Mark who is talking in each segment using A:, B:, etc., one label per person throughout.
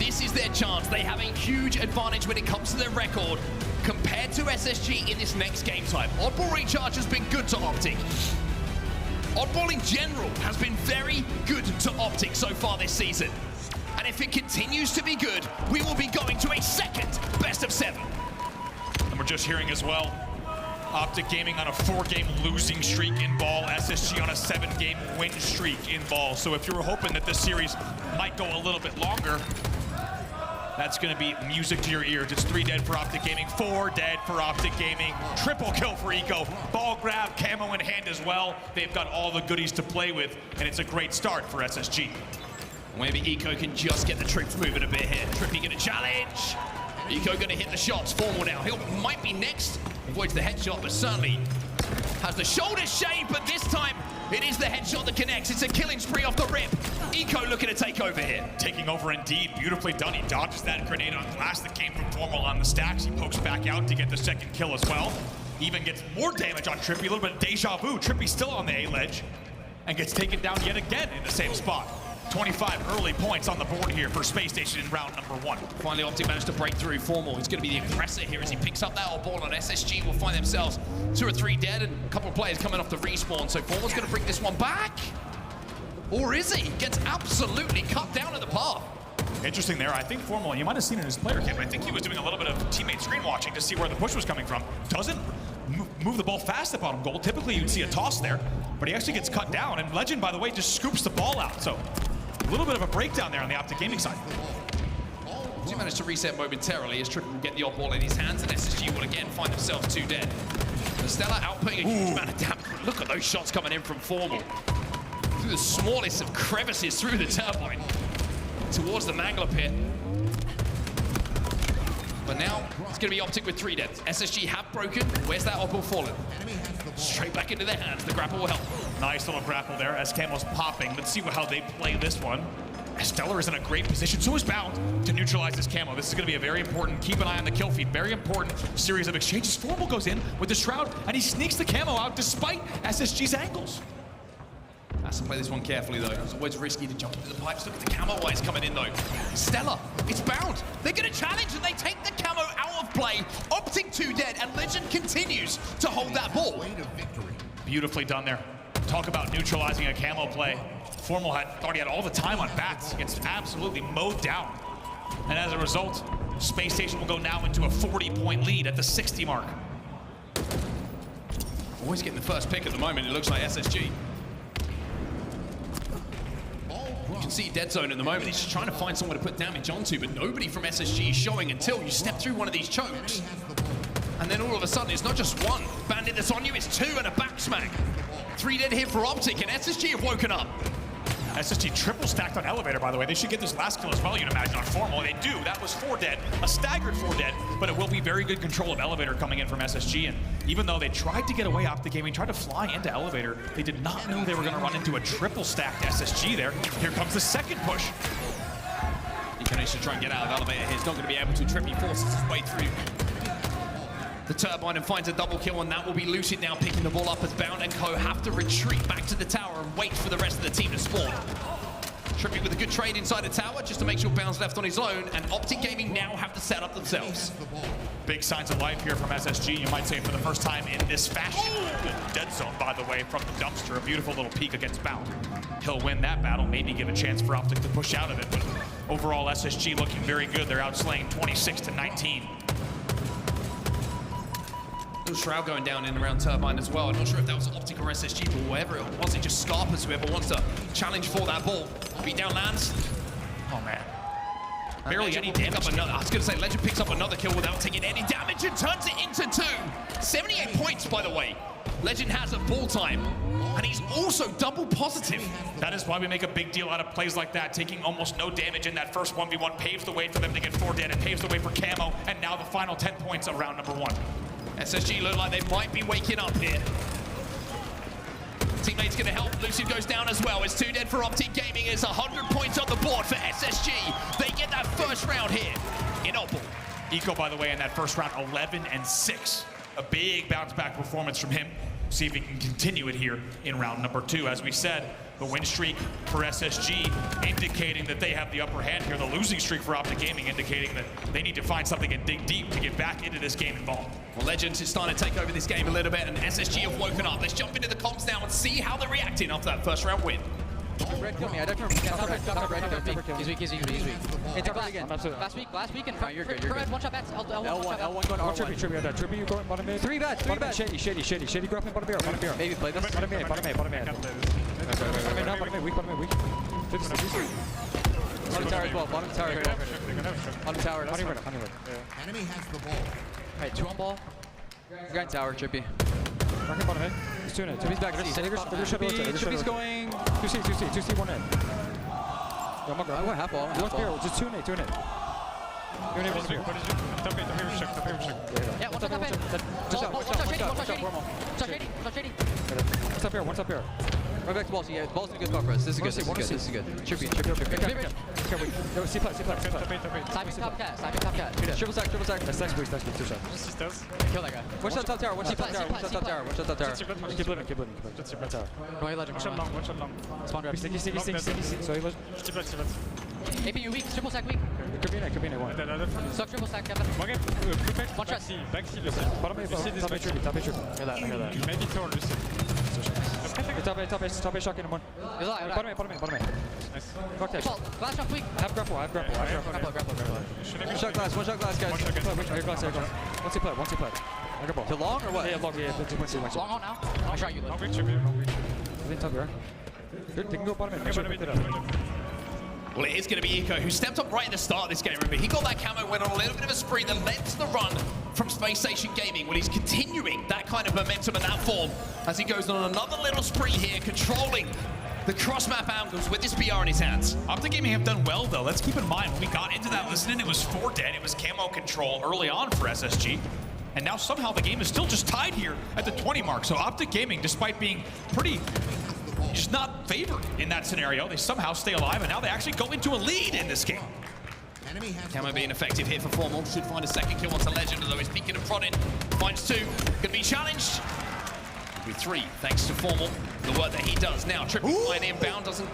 A: this is their chance. They have a huge advantage when it comes to their record compared to SSG in this next game type. Oddball Recharge has been good to OpTic. Oddball in general has been very good to OpTic so far this season. And if it continues to be good, we will be going to a second best of 7.
B: And we're just hearing as well, OpTic Gaming on a 4-game losing streak in ball, SSG on a 7-game win streak in ball. So if you were hoping that this series might go a little bit longer, that's gonna be music to your ears. It's 3 dead for OpTic Gaming, 4 dead for OpTic Gaming. Triple kill for Eco. Ball grab, camo in hand as well. They've got all the goodies to play with, and it's a great start for SSG.
A: Maybe Eco can just get the troops moving a bit here. Trippy gonna challenge. Eco gonna hit the shots. Formal now. He might be next. Avoids the headshot, but certainly has the shoulder shave, but this time it is the headshot that connects. It's a killing spree off the rip. Eco looking to take over here.
B: Taking over indeed. Beautifully done. He dodges that grenade on glass that came from Formal on the stacks. He pokes back out to get the second kill as well. Even gets more damage on Trippy. A little bit of deja vu. Trippy's still on the A ledge and gets taken down yet again in the same spot. 25 early points on the board here for Space Station in round number 1.
A: Finally, OpTic managed to break through. Formal, he's going to be the aggressor here as he picks up that ball on SSG. Will find themselves 2 or 3 dead and a couple of players coming off the respawn. So Formal's going to bring this one back. Or is he? Gets absolutely cut down at the path.
B: Interesting there. I think Formal, you might have seen it in his player kit, but I think he was doing a little bit of teammate screen watching to see where the push was coming from. Doesn't move the ball fast at bottom goal. Typically, you'd see a toss there, but he actually gets cut down. And Legend, by the way, just scoops the ball out. So a little bit of a breakdown there on the OpTic Gaming side.
A: He managed to reset momentarily as Triple will get the odd ball in his hands, and SSG will again find themselves 2 dead. The Stella outputting a huge amount of damage. Look at those shots coming in from Formal. Through the smallest of crevices through the turbine. Towards the Mangler pit. But now, it's going to be OpTic with 3 deads. SSG have broken. Where's that oddball fallen? Straight back into their hands. The grapple will help.
B: Nice little grapple there as Camo's popping. Let's see how they play this one. Stellar is in a great position, so is Bound to neutralize this Camo. This is going to be a very important, keep an eye on the kill feed, very important series of exchanges. Formal goes in with the Shroud, and he sneaks the Camo out despite SSG's angles.
A: Has to play this one carefully though. It's always risky to jump into the pipes. Look at the camo wires coming in though. Stellar, it's Bound. They're gonna challenge and they take the camo out of play. OpTic 2 dead and Legend continues to hold that ball.
B: Beautifully done there. Talk about neutralizing a camo play. Formal thought he had all the time on bats. He gets absolutely mowed down. And as a result, Space Station will go now into a 40-point lead at the 60 mark.
A: Always getting the first pick at the moment, it looks like SSG. You can see Dead Zone at the moment. He's just trying to find someone to put damage onto, but nobody from SSG is showing until you step through one of these chokes. And then all of a sudden, it's not just one bandit that's on you, it's 2 and a back smack. 3 dead here for OpTic, and SSG have woken up.
B: SSG triple stacked on Elevator, by the way. They should get this last kill as well, you'd imagine, on Formal. They do. That was 4 dead, a staggered 4 dead, but it will be very good control of Elevator coming in from SSG. And even though they tried to get away OpTic Gaming, tried to fly into Elevator, they did not know they were going to run into a triple stacked SSG there. Here comes the second push.
A: He needs to try and get out of Elevator here. He's not going to be able to. Trippy forces his way through the turbine and finds a double kill, and that will be Lucid now picking the ball up as Bound and Co have to retreat back to the tower and wait for the rest of the team to spawn. Trippy with a good trade inside the tower just to make sure Bound's left on his own, and OpTic Gaming now have to set up themselves.
B: Big signs of life here from SSG, you might say for the first time in this fashion. Good Dead Zone, by the way, from the dumpster. A beautiful little peek against Bound. He'll win that battle, maybe give a chance for OpTic to push out of it, but overall SSG looking very good. They're outslaying 26-19.
A: Little Shroud going down in around Turbine as well. I'm not sure if that was OpTic or SSG, but whatever it was, it just Scarpers whoever wants to challenge for that ball. Beat down lands.
B: Oh man.
A: Barely any damage. I was going to say, Legend picks up another kill without taking any damage and turns it into 2. 78 points, by the way. Legend has at ball time, and he's also double positive.
B: That is why we make a big deal out of plays like that. Taking almost no damage in that first 1v1 paves the way for them to get 4 dead. It paves the way for Camo, and now the final 10 points of round number 1.
A: SSG look like they might be waking up here. Teammates gonna help. Lucid goes down as well. It's 2 dead for OpTic Gaming. It's 100 points on the board for SSG. They get that first round here in Opal.
B: Eco, by the way, in that first round, 11-6. A big bounce back performance from him. See if he can continue it here in round number 2. As we said, The win streak for SSG indicating that they have the upper hand here. The losing streak for OpTic Gaming indicating that they need to find something and dig deep to get back into this game involved.
A: Well, Legends is starting to take over this game a little bit, and SSG have woken up. Let's jump into the comms now and see how they're reacting after that first round win.
C: Red kill me. I don't remember. Top red kill me. He's weak. Hey, top red again. Last week in front.
D: You're good.
C: One shot bats. L1
D: going
C: R1.
D: Trippy, you going bottom mid.
C: 3 bats.
D: Shady, go up in bottom beer.
C: Maybe play this.
D: Bottom mid. Bottom mid, weak.
C: Bottom tower as well. Bottom tower.
E: Enemy has the ball.
C: Alright, 2 on ball. Guy in tower, Trippy.
D: Marking bottom mid. He's 2 in it.
C: Trippy's back. Trippy's going.
D: 2C, 1 in.
C: I went half ball.
D: Just 2 in it.
C: Yeah, one shot shady.
D: One top here.
C: Right back to ball. Yeah, ball's in a good spot for us. This is good. Trippy.
D: Yo, C plus.
C: Simon top cat. Triple stack.
D: That's 2 shots.
C: Kill that guy. One shot top tower. One shot top tower.
D: Keep living. Tower.
C: Go ahead, legend.
D: One shot long.
C: Spawn grab.
D: Sticky. So he was.
C: AP you weak. Triple stack weak.
D: Could be in it, one.
C: Suck triple stack, Kevin. One shot.
D: Bottom mid, top mid.
C: Hear that.
D: Maybe Thor, Lucy. Top A shock in one.
C: He's alive.
D: Bottom mid. Nice. Cocktail.
C: Glass shot weak.
D: Have grapple.
C: Grapple. One shot glass, guys.
D: Once he played. I got ball.
C: To long or what?
D: Yeah, long, 2.2.
C: Long on now. I'll try you.
D: I think top here. Good, they can go bottom mid. Make sure they pick it up.
A: Well, it is going to be Eco, who stepped up right at the start of this game. Remember, he got that camo, went on a little bit of a spree that led to the run from Space Station Gaming. Well, he's continuing that kind of momentum and that form as he goes on another little spree here, controlling the cross-map angles with this BR in his hands.
B: OpTic Gaming have done well, though. Let's keep in mind, when we got into that listening, it was 4 dead. It was camo control early on for SSG. And now somehow the game is still just tied here at the 20 mark. So OpTic Gaming, despite being pretty just not favored in that scenario, they somehow stay alive, and now they actually go into a lead in this game.
A: Camo being effective here for Formal. Should find a second kill once a Legend, although he's peeking and prodding. Finds 2. Gonna be challenged with 3, thanks to Formal. The work that he does now. Trippy flying inbound, doesn't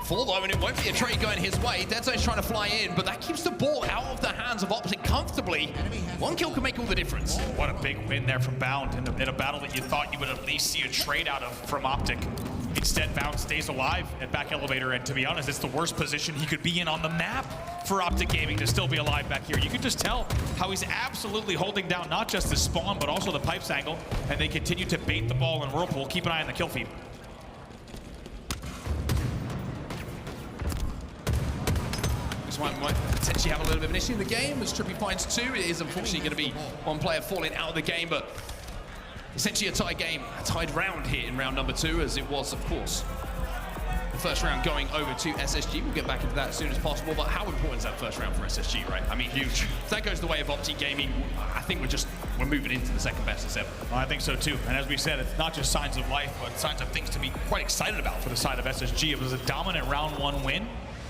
A: fall though, and it won't be a trade going his way. Deadzone's trying to fly in, but that keeps the ball out of the hands of OpTic comfortably. 1 kill can make all the difference.
B: What a big win there from Bound in a battle that you thought you would at least see a trade out of from OpTic. Instead, Bound stays alive at back elevator, and to be honest, it's the worst position he could be in on the map for OpTic Gaming to still be alive back here. You can just tell how he's absolutely holding down not just the spawn, but also the pipes angle, and they continue to bait the ball in Whirlpool. Keep an eye on the kill feed.
A: This might potentially have a little bit of an issue in the game as Trippy finds 2. It is unfortunately going to be 1 player falling out of the game, but essentially a tie game, a tied round here in round number 2, as it was, of course, the first round going over to SSG. We'll get back into that as soon as possible, but how important is that first round for SSG, right? I mean, huge. If that goes the way of OpTic Gaming, I think we're moving into the second best of 7.
B: Well, I think so too, and as we said, it's not just signs of life, but signs of things to be quite excited about for the side of SSG. It was a dominant round 1 win.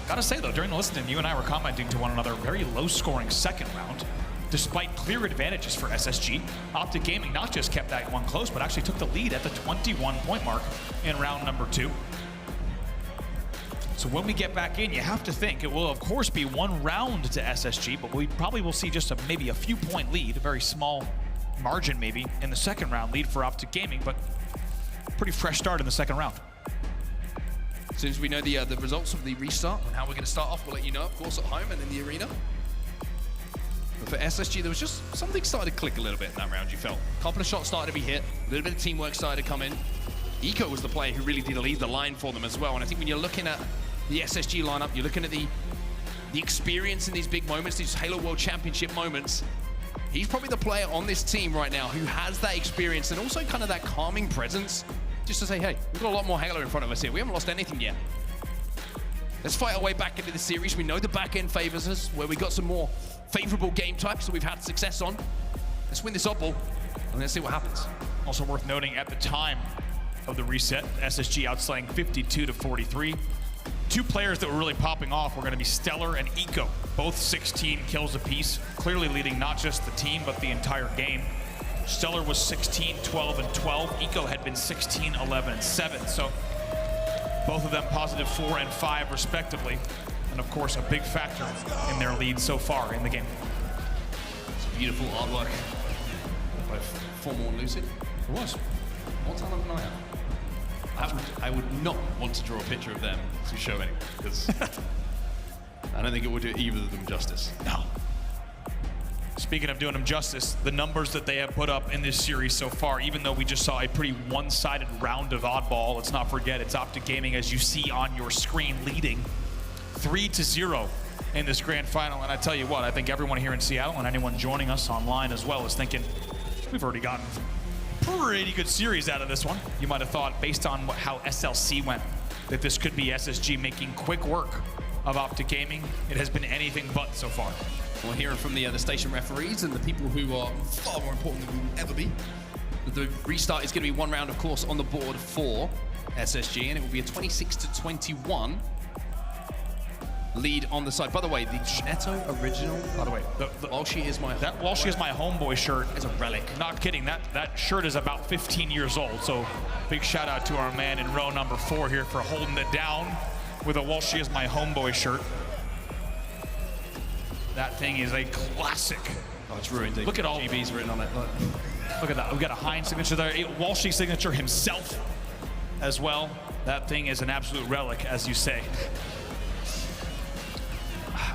B: Gotta say though, during the listening, you and I were commenting to one another, very low-scoring second round. Despite clear advantages for SSG, OpTic Gaming not just kept that one close, but actually took the lead at the 21-point mark in round number 2. So when we get back in, you have to think it will, of course, be 1 round to SSG, but we probably will see just maybe a few-point lead, a very small margin maybe, in the second round lead for OpTic Gaming, but pretty fresh start in the second round.
A: As soon as we know the results of the restart and how we're going to start off, we'll let you know, of course, at home and in the arena. But for SSG, there was just something started to click a little bit in that round, you felt. A couple of shots started to be hit, a little bit of teamwork started to come in. Eco was the player who really did lead the line for them as well. And I think when you're looking at the SSG lineup, you're looking at the experience in these big moments, these Halo World Championship moments. He's probably the player on this team right now who has that experience and also kind of that calming presence just to say, hey, we've got a lot more Halo in front of us here. We haven't lost anything yet. Let's fight our way back into the series. We know the back end favors us, where we got some more favorable game types that we've had success on. Let's win this up ball and let's see what happens.
B: Also worth noting, at the time of the reset, SSG outslaying 52-43. 2 players that were really popping off were going to be Stellar and Eco, both 16 kills apiece, clearly leading not just the team, but the entire game. Stellar was 16, 12, and 12. Eco had been 16, 11, and 7. So Both of them positive 4 and 5 respectively. And of course, a big factor in their lead so far in the game.
A: It's beautiful artwork. Both Formal and Lucid.
B: It was.
A: What talent can I have? I would not want to draw a picture of them to show anyone, because I don't think it would do either of them justice.
B: No. Speaking of doing them justice, the numbers that they have put up in this series so far, even though we just saw a pretty one-sided round of oddball, let's not forget it's OpTic Gaming, as you see on your screen, leading 3-0 in this grand final. And I tell you what, I think everyone here in Seattle and anyone joining us online as well is thinking, we've already gotten a pretty good series out of this one. You might have thought, based on how SLC went, that this could be SSG making quick work of OpTic Gaming. It has been anything but so far.
A: We're hearing from the station referees and the people who are far more important than we will ever be. The restart is going to be one round, of course, on the board for SSG, and it will be a 26-21 lead on the side. By the way, the Netto original,
B: By the way,
A: While She Is My
B: homeboy shirt
A: is a relic.
B: Not kidding, that shirt is about 15 years old, so big shout out to our man in row number 4 here for holding it down with a While She Is My Homeboy shirt. That thing is a classic.
A: Oh, it's ruined.
B: Look at all
A: GB's written on it.
B: Look at that. We've got a Heinz signature there, a Walshy signature himself as well. That thing is an absolute relic, as you say.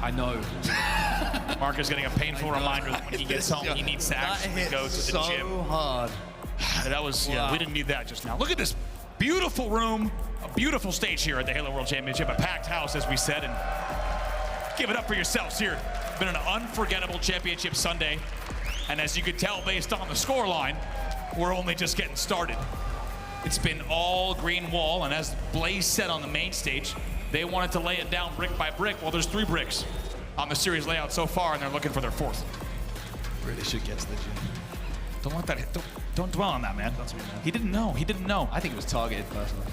A: I know.
B: Mark is getting a painful reminder that when he gets home, he needs to actually go to the gym.
A: So hard.
B: That was, yeah, we didn't need that just now. Look at this beautiful room, a beautiful stage here at the Halo World Championship, a packed house, as we said, and give it up for yourselves here. It's been an unforgettable championship Sunday, and as you could tell based on the scoreline, we're only just getting started. It's been all green wall, and as Blaze said on the main stage, they wanted to lay it down brick by brick. Well, there's 3 bricks on the series layout so far, and they're looking for their 4th.
A: Really should get to the gym.
B: Don't let that, don't dwell on that, man. He didn't know, he didn't know.
A: I think it was targeted, personally.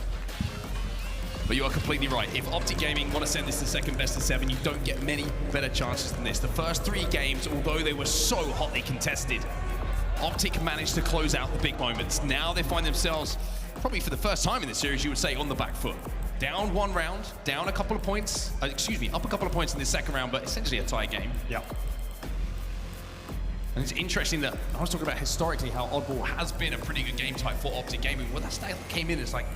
A: But you are completely right. If OpTic Gaming want to send this to second best of 7, you don't get many better chances than this. The first 3 games, although they were so hotly contested, OpTic managed to close out the big moments. Now they find themselves, probably for the first time in this series, you would say, on the back foot. Down 1 round, down a couple of points, up a couple of points in this second round, but essentially a tie game.
B: Yeah.
A: And it's interesting that I was talking about historically how Oddball has been a pretty good game type for OpTic Gaming. Well, that stat came in as like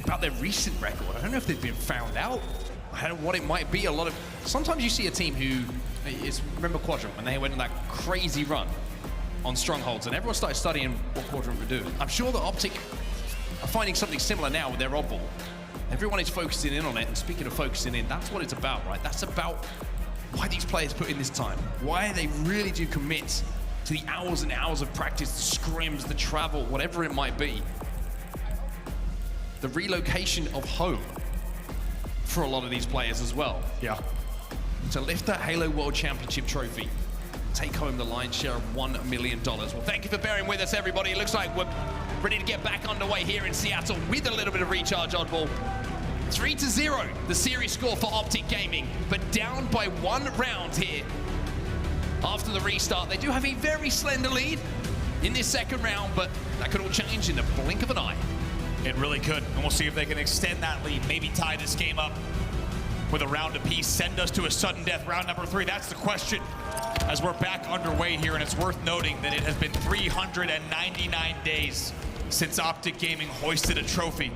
A: about their recent record. I don't know if they've been found out. I don't know what it might be. Sometimes you see a team who remember Quadrant when they went on that crazy run on Strongholds, and everyone started studying what Quadrant would do. I'm sure that OpTic are finding something similar now with their Oddball. Everyone is focusing in on it, and speaking of focusing in, that's what it's about, right? That's about why these players put in this time, why they really do commit to the hours and hours of practice, the scrims, the travel, whatever it might be. The relocation of home for a lot of these players as well.
B: Yeah.
A: To lift that Halo World Championship trophy, take home the lion's share of $1 million. Well, thank you for bearing with us, everybody. It looks like we're ready to get back underway here in Seattle with a little bit of recharge, Oddball. 3-0, the series score for OpTic Gaming, but down by 1 round here. After the restart, they do have a very slender lead in this second round, but that could all change in the blink of an eye.
B: It really could, and we'll see if they can extend that lead, maybe tie this game up with a round apiece, send us to a sudden death round number 3. That's the question as we're back underway here, and it's worth noting that it has been 399 days since OpTic Gaming hoisted a trophy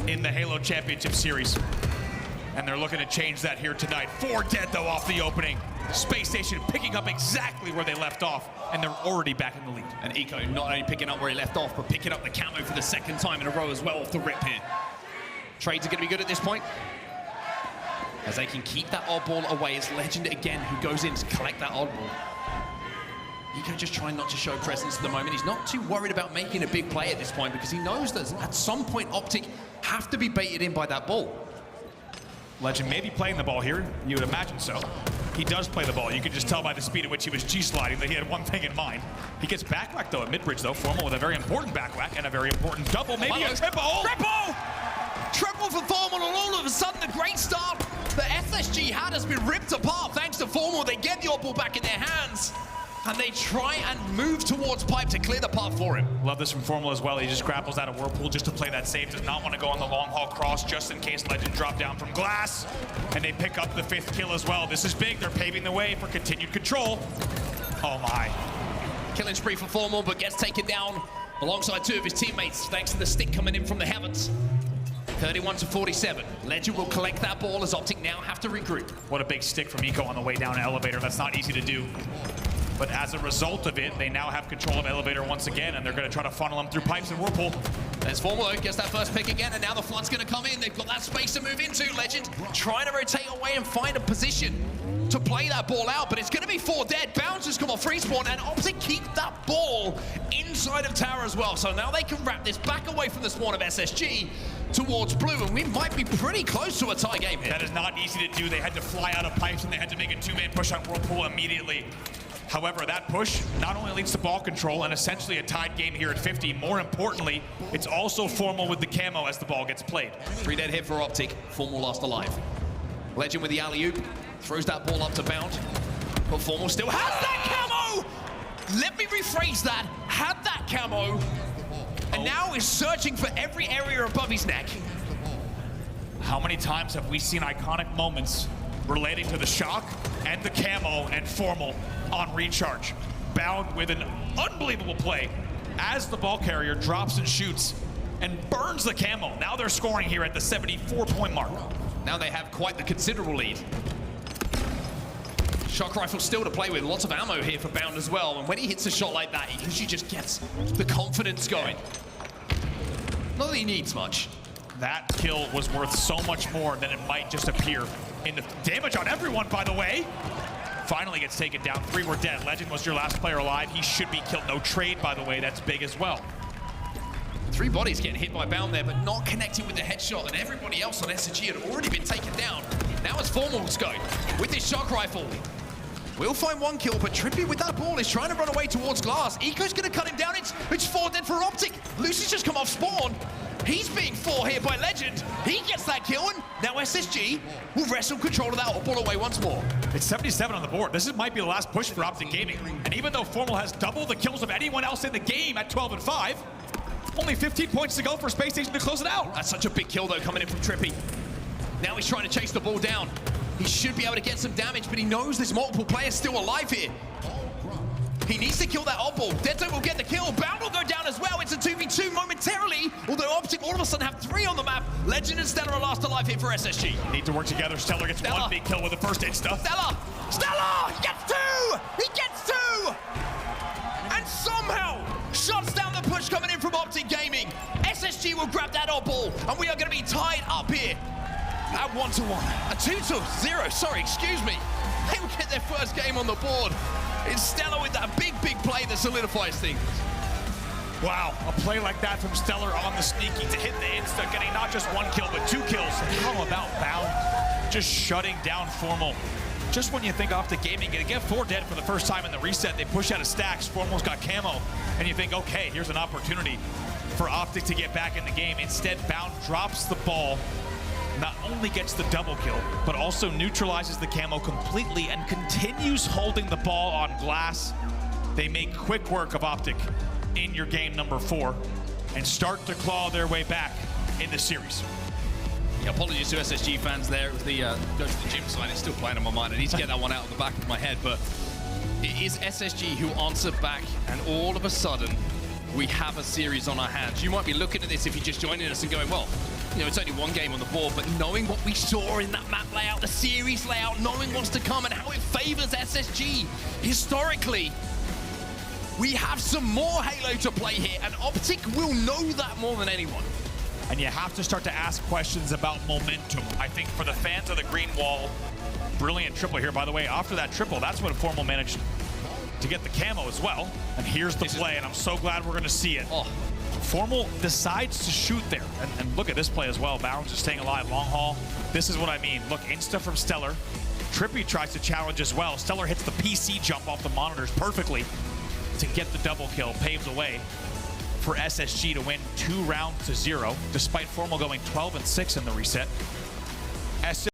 B: in the Halo Championship Series. And they're looking to change that here tonight. 4 dead though off the opening. Space Station picking up exactly where they left off, and they're already back in the lead.
A: And Eco not only picking up where he left off, but picking up the camo for the second time in a row as well off the rip here. Trades are going to be good at this point, as they can keep that oddball away. It's Legend again who goes in to collect that oddball. Eco just trying not to show presence at the moment. He's not too worried about making a big play at this point because he knows that at some point OpTic have to be baited in by that ball.
B: Legend may be playing the ball here. You would imagine so. He does play the ball. You can just tell by the speed at which he was G-sliding that he had one thing in mind. He gets back-whack, though, at mid-bridge, though. Formal with a very important back-whack and a very important double, maybe a triple.
A: Triple! Triple for Formal, and all of a sudden, the great start that SSG had has been ripped apart thanks to Formal. They get the oddball back in their hands. And they try and move towards Pipe to clear the path for him.
B: Love this from Formal as well. He just grapples out of Whirlpool just to play that safe. Does not want to go on the long haul cross just in case Legend drop down from glass. And they pick up the 5th kill as well. This is big. They're paving the way for continued control. Oh my.
A: Killing spree for Formal, but gets taken down alongside 2 of his teammates thanks to the stick coming in from the heavens. 31-47. Legend will collect that ball as OpTic now have to regroup.
B: What a big stick from Eco on the way down to Elevator. That's not easy to do. But as a result of it, they now have control of Elevator once again, and they're going to try to funnel him through Pipes and Whirlpool.
A: There's Formal, gets that first pick again, and now the flood's going to come in. They've got that space to move into. Legend trying to rotate away and find a position to play that ball out, but it's going to be 4 dead. Bounce has come off free spawn, and OpTic keep that ball inside of tower as well. So now they can wrap this back away from the spawn of SSG towards blue, and we might be pretty close to a tie game here.
B: That is not easy to do. They had to fly out of Pipes, and they had to make a 2-man push on Whirlpool immediately. However, that push not only leads to ball control and essentially a tied game here at 50, more importantly, it's also Formal with the camo as the ball gets played.
A: 3 dead hit for OpTic, Formal last alive. Legend with the alley-oop, throws that ball up to Bound, but Formal still has that camo! Let me rephrase that, had that camo, and now is searching for every area above his neck.
B: How many times have we seen iconic moments relating to the shock and the camo and Formal on recharge? Bound with an unbelievable play as the ball carrier drops and shoots and burns the camo. Now they're scoring here at the 74-point mark.
A: Now they have quite the considerable lead. Shock rifle still to play with, lots of ammo here for Bound as well, and when he hits a shot like that, he usually just gets the confidence going. Not that he needs much.
B: That kill was worth so much more than it might just appear. In the damage on everyone, by the way. Finally gets taken down. 3 were dead. Legend was your last player alive. He should be killed. No trade, by the way. That's big as well.
A: 3 bodies getting hit by Bound there, but not connecting with the headshot, and everybody else on SSG had already been taken down. Now it's Formal's go with his shock rifle. We'll find 1 kill, but Trippy with that ball is trying to run away towards glass. Eco's going to cut him down. It's 4 dead for OpTic. Lucy's just come off spawn. He's being 4 here by Legend. He gets that kill, and now SSG will wrestle control of that ball away once more.
B: It's 77 on the board. This might be the last push for OpTic Gaming. And even though Formal has double the kills of anyone else in the game at 12 and 5, only 15 points to go for Space Station to close it out.
A: That's such a big kill, though, coming in from Trippy. Now he's trying to chase the ball down. He should be able to get some damage, but he knows there's multiple players still alive here. He needs to kill that odd ball. Deadzone will get the kill. Bound will go down as well. It's a 2v2 momentarily, although OpTic all of a sudden have 3 on the map. Legend and Stellar are last alive here for SSG.
B: Need to work together. Stellar gets
A: Stellar.
B: 1 big kill with the first insta.
A: Stellar! He gets 2! He gets 2! And somehow shuts down the push coming in from OpTic Gaming. SSG will grab that odd ball, and we are going to be tied up here at 1-1. A 2-0, sorry, excuse me. They will get their first game on the board. It's Stellar with that big play that solidifies things.
B: Wow, a play like that from Stellar on the sneaky to hit the insta, getting not just 1 kill, but 2 kills. How about Bound just shutting down Formal? Just when you think OpTic Gaming gonna get 4 dead for the first time in the reset, they push out of stacks, Formal's got camo, and you think, okay, here's an opportunity for OpTic to get back in the game. Instead, Bound drops the ball, not only gets the double kill, but also neutralizes the camo completely and continues holding the ball on glass. They make quick work of OpTic in your game number 4 and start to claw their way back in the series.
A: Yeah, apologies to SSG fans there. It was the go to the gym sign. It's still playing on my mind. I need to get that one out of the back of my head, but it is SSG who answer back, and all of a sudden, we have a series on our hands. You might be looking at this if you're just joining us and going, well, you know, it's only 1 game on the board, but knowing what we saw in that map layout, the series layout, knowing what's to come and how it favors SSG historically, we have some more Halo to play here, and OpTic will know that more than anyone.
B: And you have to start to ask questions about momentum. I think for the fans of the green wall, brilliant triple here, by the way. After that triple, that's when Formal managed to get the camo as well. And here's the play, and I'm so glad we're gonna see it.
A: Oh.
B: Formal decides to shoot there. And look at this play as well. Bounds just staying alive, long haul. This is what I mean. Look, insta from Stellar. Trippy tries to challenge as well. Stellar hits the PC jump off the monitors perfectly to get the double kill, paves the way for SSG to win 2 rounds to 0, despite Formal going 12 and 6 in the reset.